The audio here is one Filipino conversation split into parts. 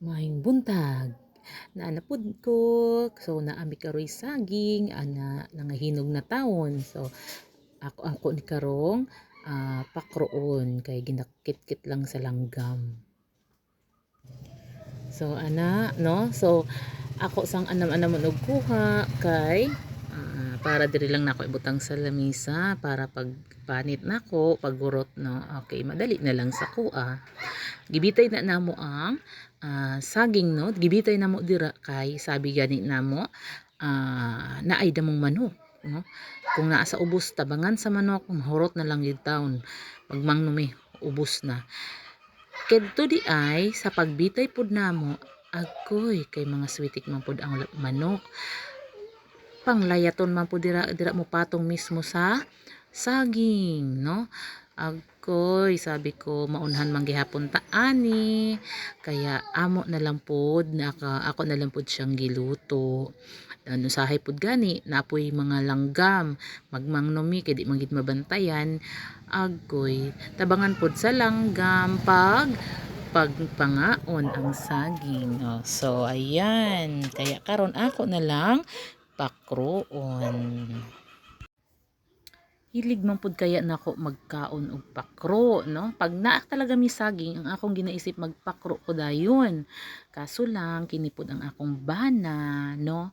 Maayong buntag. Naanapod ko. So naami karoy saging ana nangahinog na taon. So ako ni karong pakroon kay ginakit-kit lang sa langgam. So ana no. So ako sang anam-anamon og kuha kay para diri lang nako ibutang sa lamisa para pagpanit nako paggurot no. Okay, madali na lang sa kuha. Gibitay na namo ang saging no, gibitay namo dira kay sabi gani namo naay damong manok no. Kung naa sa ubos tabangan sa manok mahurot na lang yun taon pag mangnumi ubos na. Kedto di ay sa pagbitay pud namo agoy kay mga switik man pud ang manok. Panglayaton man pud dira mo patong mismo sa saging no. Agoy sabi ko maunhan man gihapon ta ani kaya amo na lang pod ako na lang pod siyang giluto. Ano sahay pod gani napoy mga langgam magmangnomi kay di man gid mabantayan. Agoy tabangan pod sa langgam pagpangaon ang saging. Oh, so ayan kaya karon ako na lang pakroon. Hilig man pud kaya nako magkaon og pakro no. Pag naa talaga mi saging ang akong ginaisip magpakro ko dayon. Kaso lang kini pud ang akong bana no.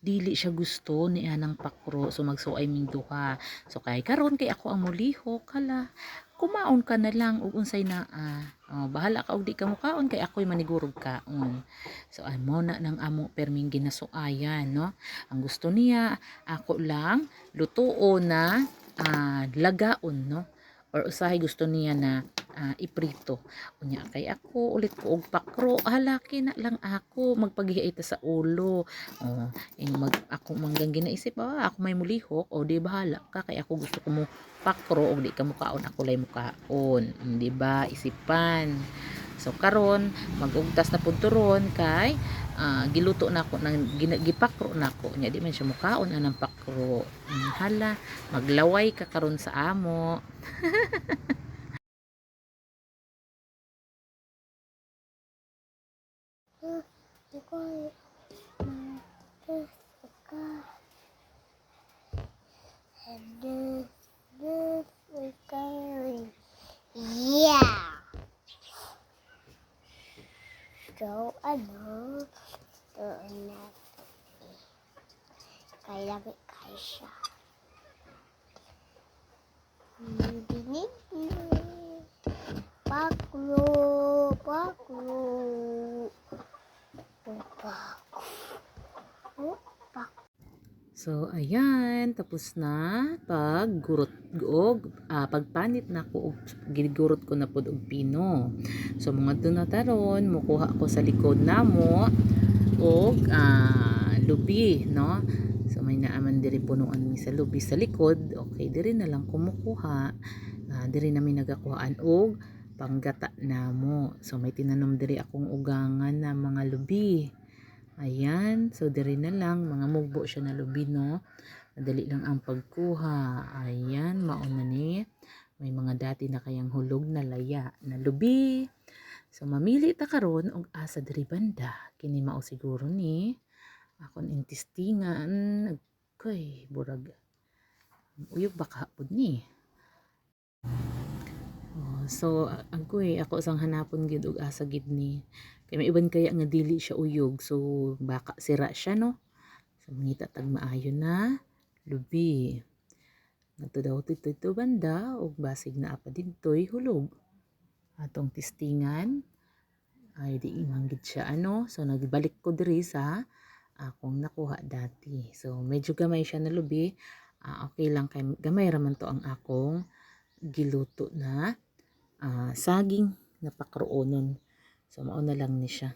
Dili siya gusto ni anang pakro so magsuay ming duha. So kay karon kay ako ang mulihok hala. Kumaon ka na lang ug unsay naa. Oh, bahala ka og di ka mukaon kay ako'y manigurog kaon. So amo na nang amo perming ginasuayan no. Ang gusto niya ako lang lutuon na lagaon no or usahay gusto niya na iprito unya kay ako ulit ko og pakro halaki na lang ako magpagihay ta sa ulo ako manggang ginaisip ako may mulihok o di bahala ka kay ako gusto ko mo pakro og di ka mukaon ako lay mukaon di ba isipan. So karon magugtas na pud turon kay giluto na ako ng gipakro na ako nya di man siya mukaon anang pakro. Hala maglaway ka karon sa amo. Yeah. So, doon na kailangan kayo siya. Dinig. Paklo, paklo. So ayan tapos na paggurot og pagpanit nako og ginigurot ko na pod og pino. So mga tunataron mukuha ko sa likod namo og lubi no. So may naaman diri punuan mi sa lubi sa likod. Okay diri na lang kumukuha. Diri nami nagakuhaan og panggata namo. So may tinanom diri akong ugangan na mga lubi. Ayan, so diri na lang mga mugbo siya na lubi no. Madali lang ang pagkuha. Ayan, mauna ni may mga dati na kayang hulog na laya na lubi. So mamili ta karon og asa diri banda. Kini mao siguro ni akon intestingan nagkoy burag uyog baka pud ni. So ako sang hanapon gid og asa gid ni kay maiban kaya nga dili siya uyog so baka sira siya no. So mangita tag maayo na lubi. Ngadto daw dito banda og basig na apa didtoy hulog. Atong tistingan ay di manggid siya ano. So nagbalik ko diri sa akong nakuha dati. So medyo gamay siya na lubi. Okay lang kay gamay raman to ang akong giluto na saging na pakroonon. So mao na lang ni siya.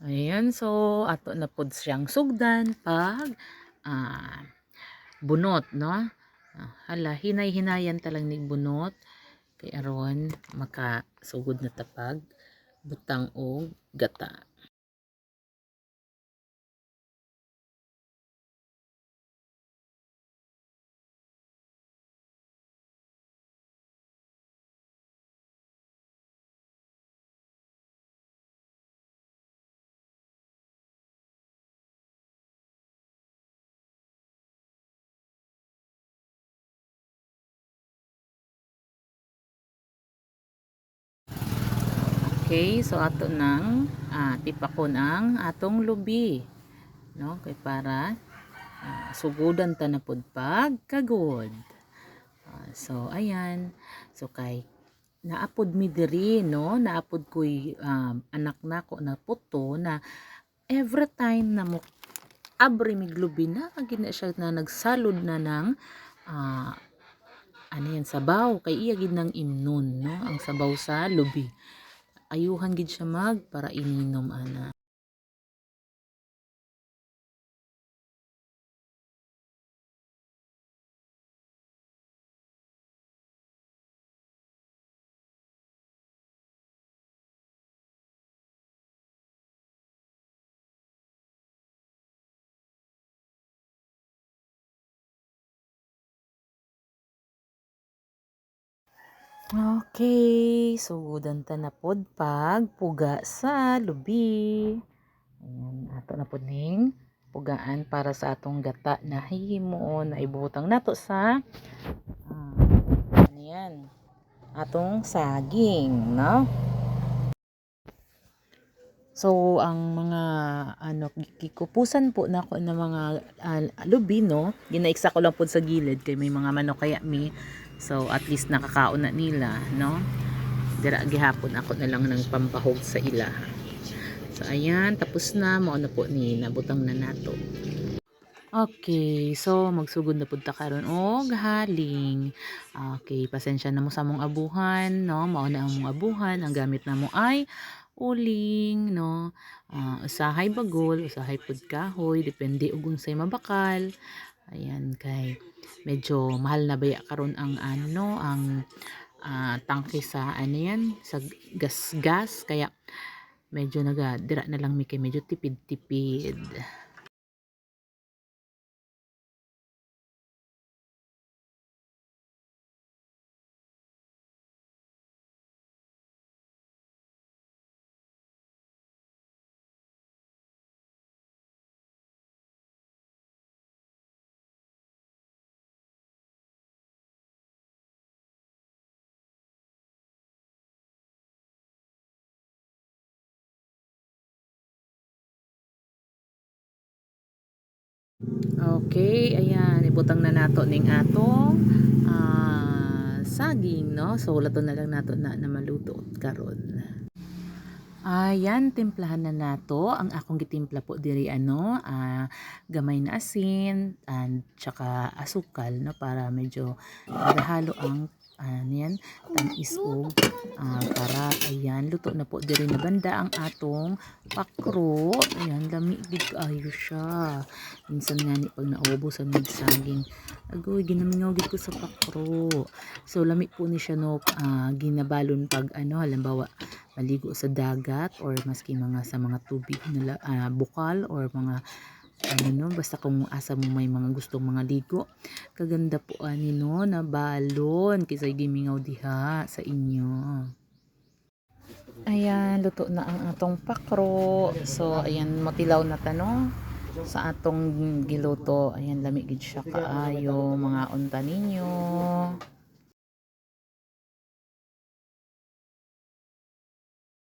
Ayan, so ato na pod siyang sugdan pag bunot no. Hala hinay-hinayan talang ni bunot kay aron makasugod na tapag butang og gata. Okay, so ato nang tipakon ang atong lubi, no? Kay para sugudan ta na pud pagkagod. So ayan, so kay naapod mi diri, no? Naapod ko'y anak nako na puto na every time na mo abri mig lubi na gina siya na nagsalod na ng ah, ano yan, sabaw kay iya gid nang imnon, no? Ang sabaw sa lubi. Ayuhan gid siya mag para ininom ana. Okay, sugudan ta na pod pag puga sa lubi. Ayan, ato na pod ning pugaan para sa atong gata na hihimuon na ibutang nato sa ano yan, atong saging, no? So, ang mga ano kikupusan po nako na mga lubi, no? Ginaiksa ko lang po sa gilid kay may mga manok kaya mi. So, at least nakakaon na nila, no? Dira gihapon ako na lang ng pampahog sa ila. So, ayan, tapos na mao na po ni nabutang na nato. Okay, so magsugod na pud ta karon og haling. Okay, pasensya na mo sa mong abuhan, no? Mao na ang mong abuhan, ang gamit namo ay uling, no? Usahay bagol, usahay pud kahoy, depende ug unsay mabakal. Ayan kay medyo mahal na baya karon ang ano, ang tangke sa ano yan, sa gas kaya medyo dira na lang mi kay medyo tipid-tipid. Okay, ayan, ibutang na nato ning atong saging, no? So lato na lang nato na maluto karon. Ayan, timplahan na nato ang akong gitimpla po diri ano, gamay na asin and tsaka asukal, no, para medyo halo ang yan, tamis o para ayan, luto na po diri na banda ang atong pakro. Ayan, lami gid kaayo siya. Minsan nga ni pag naubusan ng saging, agoy ginamingaw gid ko sa pakro. So lami po ni siya, no, ginabalon pag ano, halimbawa maligo sa dagat or maski mga sa mga tubig na bukal or mga ano, no, basta kung asa mo may mga gustong mga ligo, kaganda po ani, no, na balon kisay gimingaw diha sa inyo. Ayan, luto na ang atong pakro. So ayan, matilaw na tanong sa atong giluto. Ayan, lamig gid siya kaayo mga unta ninyo.